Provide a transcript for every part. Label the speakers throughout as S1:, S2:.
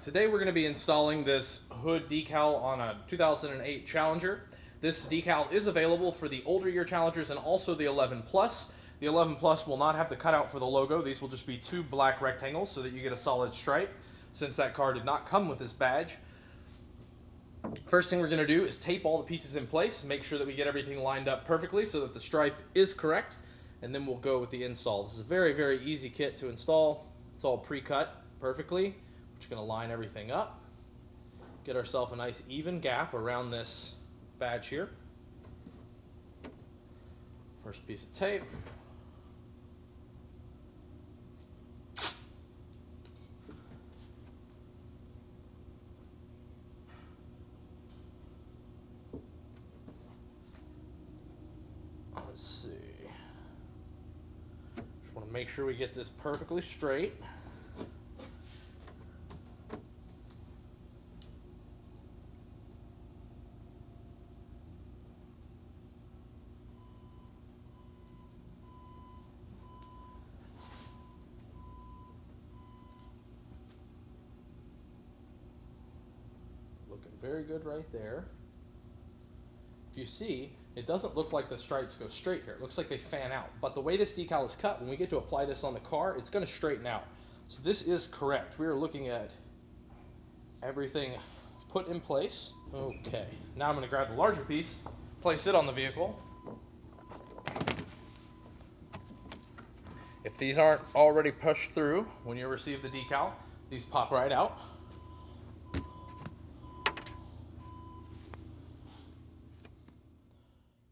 S1: Today we're going to be installing this hood decal on a 2008 Challenger. This decal is available for the older year Challengers and also the 11 Plus. The 11 Plus will not have the cutout for the logo. These will just be two black rectangles so that you get a solid stripe, since that car did not come with this badge. First thing we're going to do is tape all the pieces in place, make sure that we get everything lined up perfectly so that the stripe is correct, and then we'll go with the install. This is a very, very easy kit to install. It's all pre-cut perfectly. We're just going to line everything up, get ourselves a nice even gap around this badge here. First piece of tape. Let's see. Just want to make sure we get this perfectly straight. Looking very good right there. If you see, it doesn't look like the stripes go straight here. It looks like they fan out. But the way this decal is cut, when we get to apply this on the car, it's going to straighten out. So this is correct. We are looking at everything put in place. Okay, now I'm going to grab the larger piece, place it on the vehicle. If these aren't already pushed through when you receive the decal, these pop right out.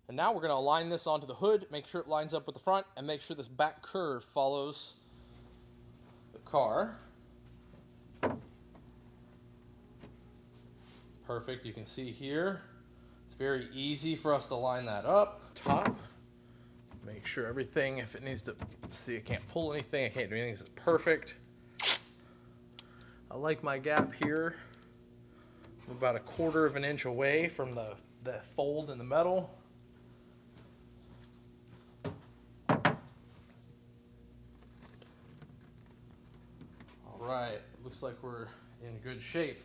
S1: And now we're going to align this onto the hood, make sure it lines up with the front, and make sure this back curve follows the car. Perfect. You can see here, it's very easy for us to line that up. Top. Make sure everything, if it needs to, see, I can't pull anything, I can't do anything, this is perfect. I like my gap here. I'm about 1/4 of an inch away from the fold in the metal. Right, looks like we're in good shape.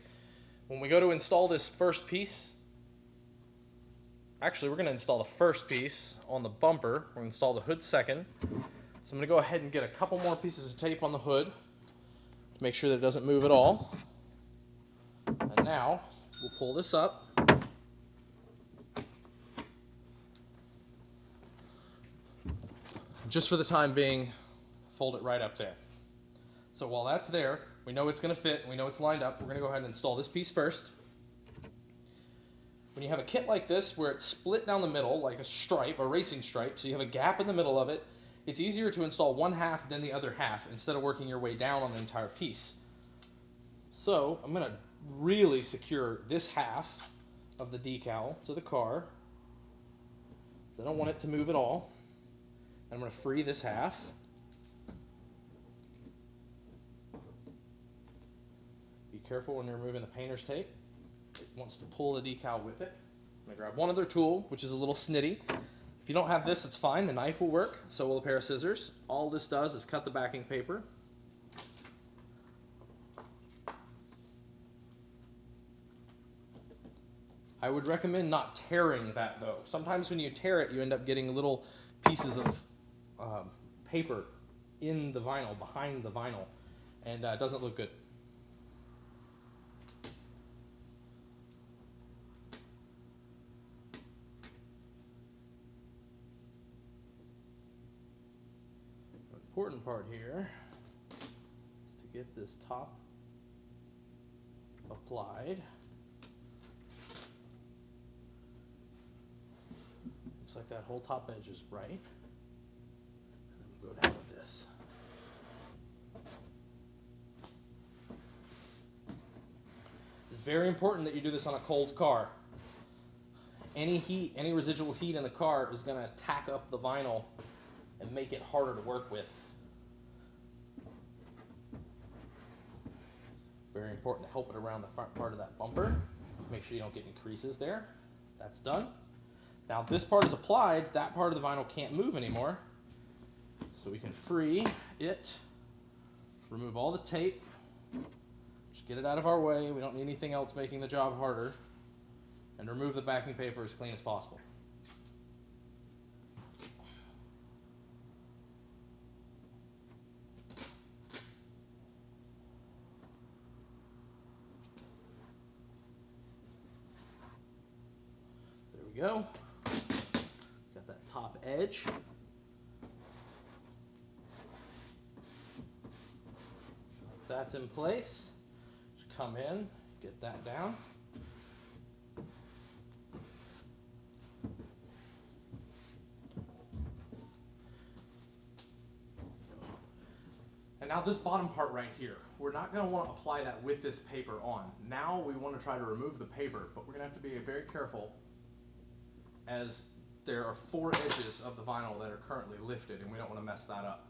S1: When we go to install this first piece, actually we're going to install the first piece on the bumper. We're going to install the hood second. So I'm going to go ahead and get a couple more pieces of tape on the hood to make sure that it doesn't move at all. And now we'll pull this up. Just for the time being, fold it right up there. So while that's there, we know it's going to fit, we know it's lined up, we're going to go ahead and install this piece first. When you have a kit like this where it's split down the middle like a stripe, a racing stripe, so you have a gap in the middle of it, it's easier to install one half than the other half instead of working your way down on the entire piece. So I'm going to really secure this half of the decal to the car, so I don't want it to move at all. I'm going to free this half. Be careful when you're removing the painter's tape. It wants to pull the decal with it. I'm going to grab one other tool, which is a little snitty. If you don't have this, it's fine. The knife will work. So will a pair of scissors. All this does is cut the backing paper. I would recommend not tearing that, though. Sometimes when you tear it, you end up getting little pieces of paper in the vinyl, behind the vinyl, and it doesn't look good. The important part here is to get this top applied. Looks like that whole top edge is right. And then we'll go down with this. It's very important that you do this on a cold car. Any heat, any residual heat in the car is going to tack up the vinyl and make it harder to work with. Very important to help it around the front part of that bumper. Make sure you don't get any creases there. That's done. Now this part is applied, that part of the vinyl can't move anymore. So we can free it, remove all the tape, just Just get it out of our way. We don't need anything else making the job harder. And remove the backing paper as clean as possible. So there we go. Got that top edge. That's in place. Just come in, get that down. And now this bottom part right here, we're not going to want to apply that with this paper on. Now we want to try to remove the paper, but we're going to have to be very careful as there are 4 edges of the vinyl that are currently lifted, and we don't want to mess that up.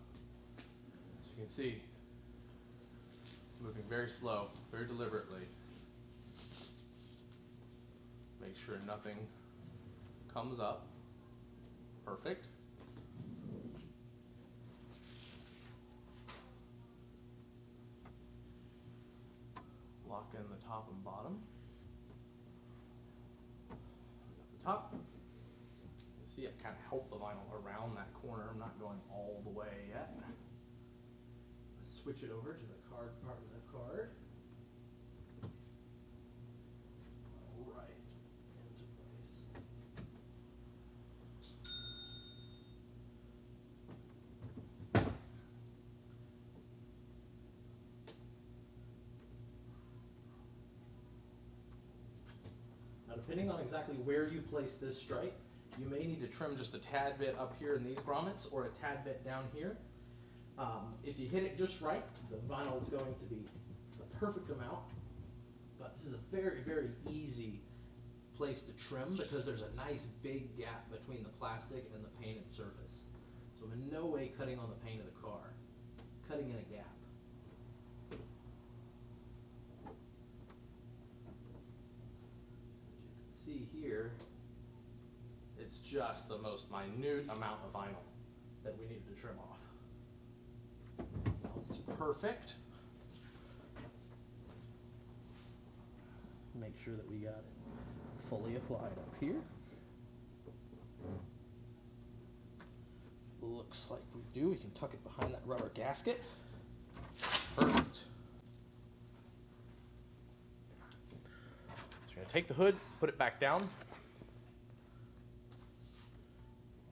S1: As you can see, moving very slow, very deliberately. Make sure nothing comes up. Perfect. Lock in the top and bottom. At the top. You can see I kind of help the vinyl around that corner. I'm not going all the way yet. Let's switch it over to the card part of the card. Right into place. Now, depending on exactly where you place this stripe, you may need to trim just a tad bit up here in these grommets or a tad bit down here. If you hit it just right, the vinyl is going to be the perfect amount. But this is a very, very easy place to trim because there's a nice big gap between the plastic and the painted surface. So I'm in no way cutting on the paint of the car, cutting in a gap. As you can see here, it's just the most minute amount of vinyl that we needed to trim off. Now this is perfect. Make sure that we got it fully applied up here. Looks like we do. We can tuck it behind that rubber gasket. Perfect. So we're going to take the hood, put it back down.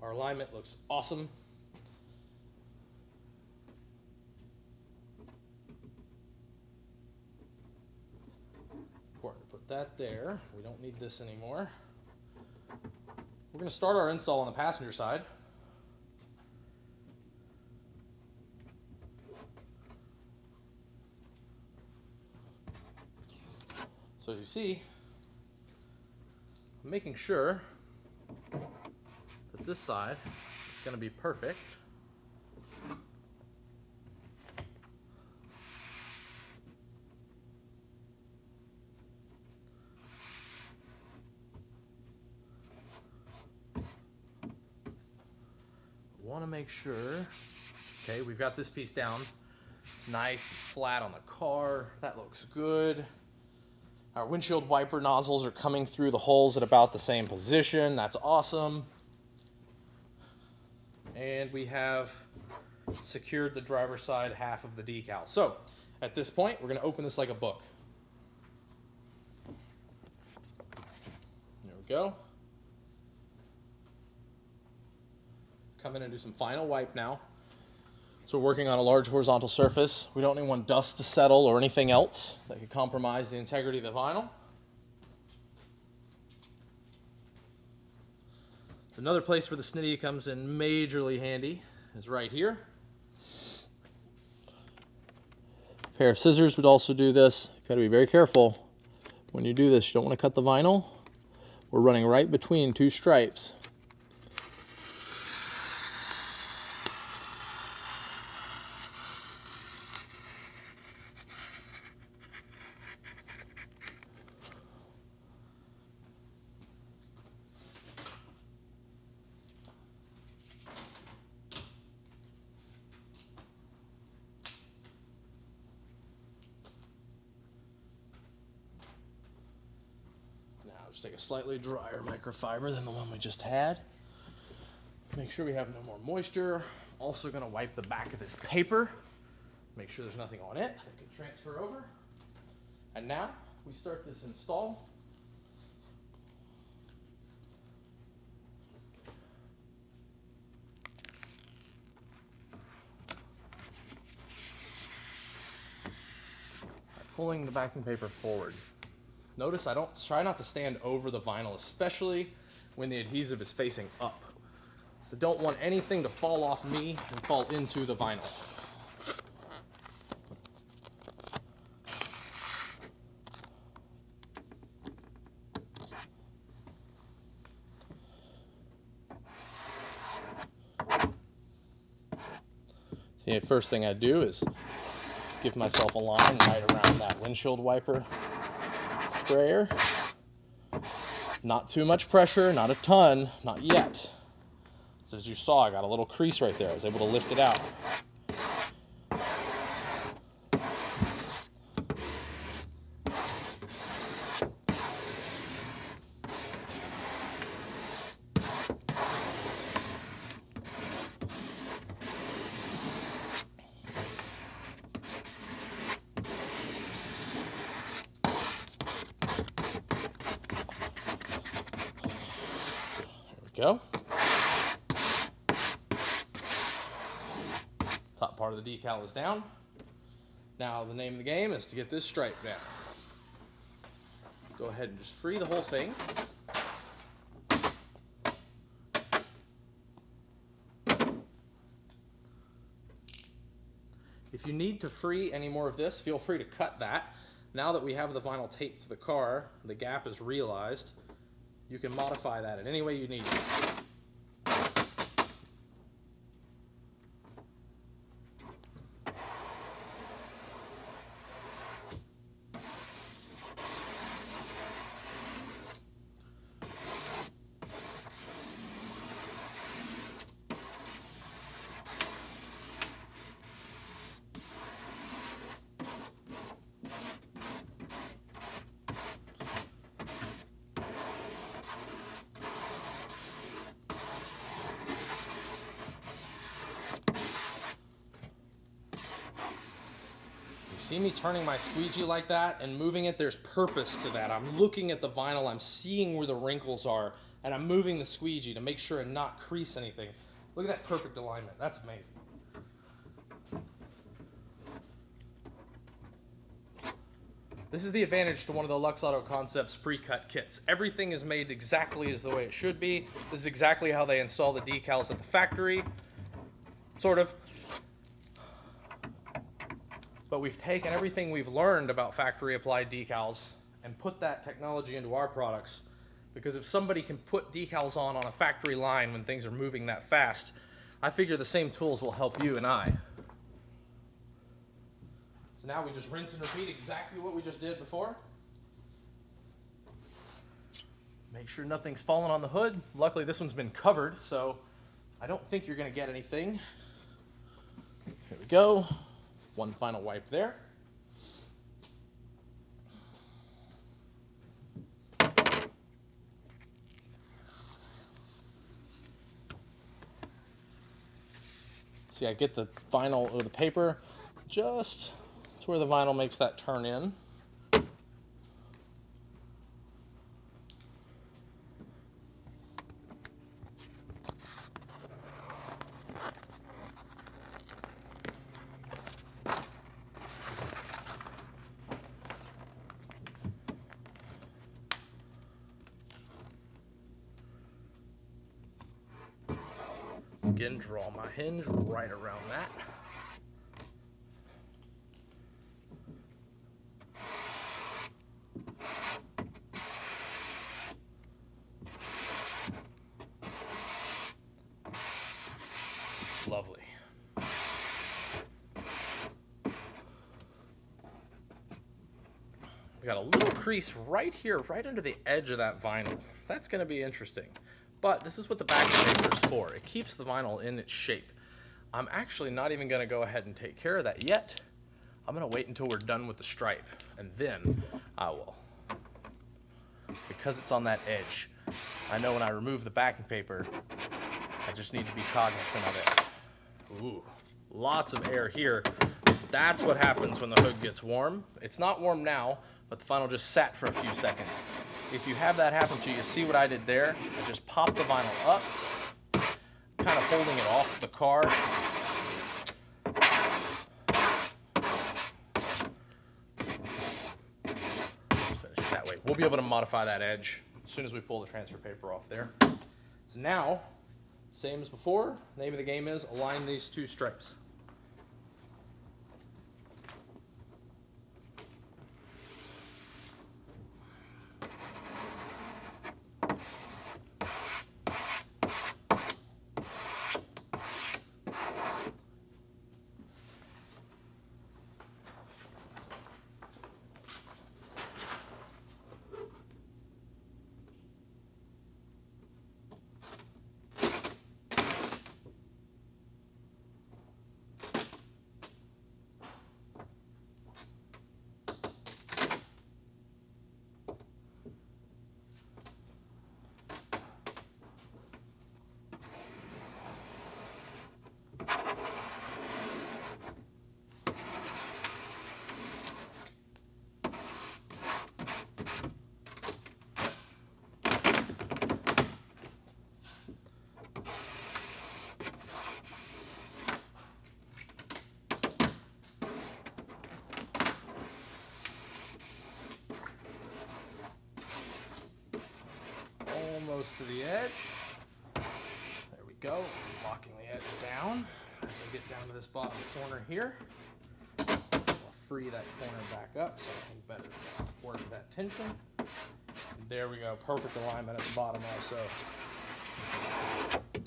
S1: Our alignment looks awesome. Important to put that there. We don't need this anymore. We're going to start our install on the passenger side. So as you see, I'm making sure that this side is going to be perfect. Want to make sure, okay, we've got this piece down. It's nice, flat on the car. That looks good. Our windshield wiper nozzles are coming through the holes at about the same position. That's awesome. And we have secured the driver's side half of the decal. So at this point, we're going to open this like a book. There we go. Come in and do some final wipe now. So we're working on a large horizontal surface. We don't want dust to settle or anything else that could compromise the integrity of the vinyl. So another place where the snitty comes in majorly handy is right here. A pair of scissors would also do this. You've got to be very careful when you do this. You don't want to cut the vinyl. We're running right between 2 stripes. just take a slightly drier microfiber than the one we just had. Make sure we have no more moisture. Also gonna wipe the back of this paper. Make sure there's nothing on it that can transfer over. And now we start this install. Pulling the backing paper forward. Notice I don't try not to stand over the vinyl, especially when the adhesive is facing up. So don't want anything to fall off me and fall into the vinyl. See, the first thing I do is give myself a line right around that windshield wiper sprayer. Not too much pressure, not a ton, not yet. So as you saw, I got a little crease right there. I was able to lift it out. Go. Top part of the decal is down. Now the name of the game is to get this stripe down. Go ahead and just free the whole thing. If you need to free any more of this, feel free to cut that. Now that we have the vinyl taped to the car, the gap is realized. You can modify that in any way you need. See me turning my squeegee like that and moving it, there's purpose to that. I'm looking at the vinyl, I'm seeing where the wrinkles are, and I'm moving the squeegee to make sure and not crease anything. Look at that perfect alignment, that's amazing. This is the advantage to one of the Luxe Auto Concepts pre-cut kits. Everything is made exactly as the way it should be. This is exactly how they install the decals at the factory, sort of. But we've taken everything we've learned about factory applied decals and put that technology into our products, because if somebody can put decals on a factory line when things are moving that fast, I figure the same tools will help you and I. So now we just rinse and repeat exactly what we just did before. Make sure nothing's fallen on the hood. Luckily this one's been covered, so I don't think you're going to get anything. Here we go. One final wipe there. See, I get the vinyl or the paper just to where the vinyl makes that turn in. Again, draw my hinge right around that. Lovely. We got a little crease right here, right under the edge of that vinyl. That's going to be interesting. But this is what the backing paper is for. It keeps the vinyl in its shape. I'm actually not even going to go ahead and take care of that yet. I'm going to wait until we're done with the stripe, and then I will. because it's on that edge. I know when I remove the backing paper, I just need to be cognizant of it. Ooh, lots of air here. That's what happens when the hood gets warm. It's not warm now, but the vinyl just sat for a few seconds. If you have that happen to you, see what I did there? I just popped the vinyl up, kind of holding it off the car. Finish it that way. We'll be able to modify that edge as soon as we pull the transfer paper off there. So now, same as before, name of the game is align these two stripes. Almost to the edge. There we go. Locking the edge down. As I get down to this bottom corner here, I'll free that corner back up so I can better work that tension. There we go. Perfect alignment at the bottom also.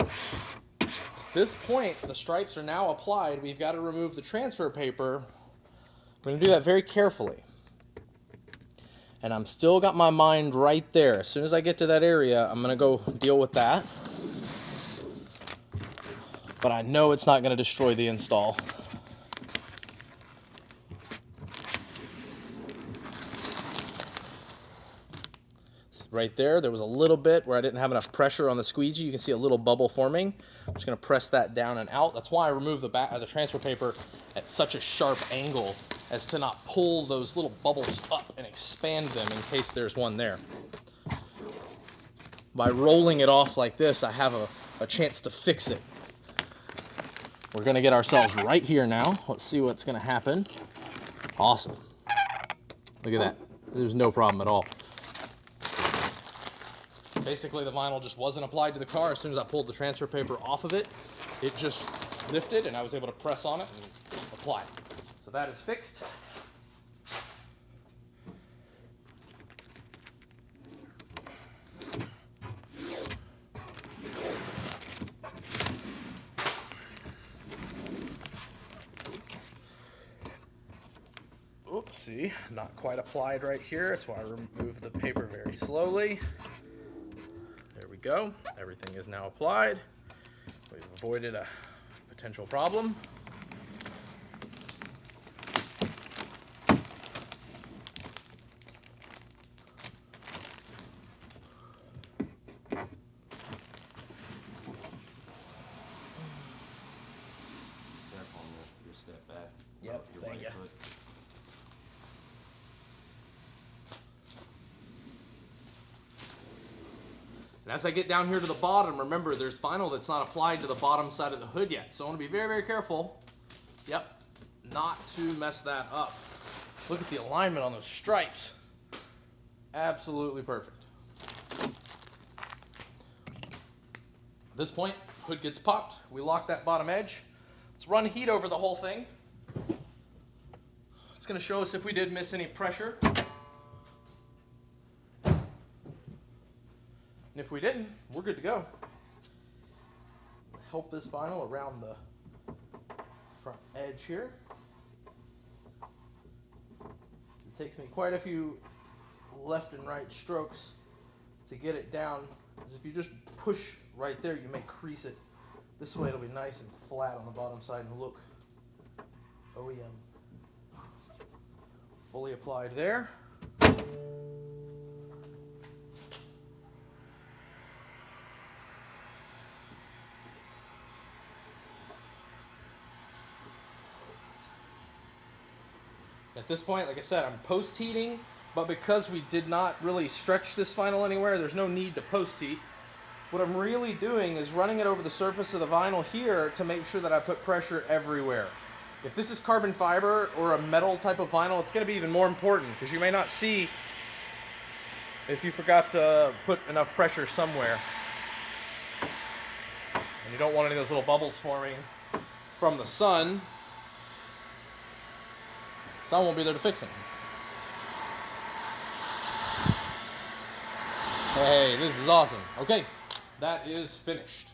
S1: At this point, the stripes are now applied. We've got to remove the transfer paper. We're going to do that very carefully. And I'm still got my mind right there. As soon as I get to that area, I'm going to go deal with that. But I know it's not going to destroy the install. Right there was a little bit where I didn't have enough pressure on the squeegee. You can see a little bubble forming. I'm just going to press that down and out. That's why I removed the transfer paper at such a sharp angle as to not pull those little bubbles up and expand them in case there's one there. By rolling it off like this, I have a chance to fix it. We're going to get ourselves right here now. Let's see what's going to happen. Awesome. Look at that. There's no problem at all. Basically, the vinyl just wasn't applied to the car. As soon as I pulled the transfer paper off of it, it just lifted and I was able to press on it and apply it. So that is fixed. Oopsie, not quite applied right here. That's why I removed the paper very slowly. There we go. Everything is now applied. We've avoided a potential problem.
S2: Careful on your step back.
S1: Yep,
S2: Your
S1: thank
S2: right
S1: you.
S2: foot.
S1: And as I get down here to the bottom, remember there's vinyl that's not applied to the bottom side of the hood yet. So I want to be very, very careful. Yep, not to mess that up. Look at the alignment on those stripes. Absolutely perfect. At this point, hood gets popped. We lock that bottom edge. Let's run heat over the whole thing. It's going to show us if we did miss any pressure. And if we didn't, we're good to go. Help this vinyl around the front edge here. It takes me quite a few left and right strokes to get it down. Because if you just push right there, you may crease it. This way it'll be nice and flat on the bottom side and look OEM. Fully applied there. At this point, like I said, I'm post-heating, but because we did not really stretch this vinyl anywhere, there's no need to post-heat. What I'm really doing is running it over the surface of the vinyl here to make sure that I put pressure everywhere. If this is carbon fiber or a metal type of vinyl, it's going to be even more important because you may not see if you forgot to put enough pressure somewhere. And you don't want any of those little bubbles forming from the sun. Sun won't be there to fix it. Hey, this is awesome. Okay, that is finished.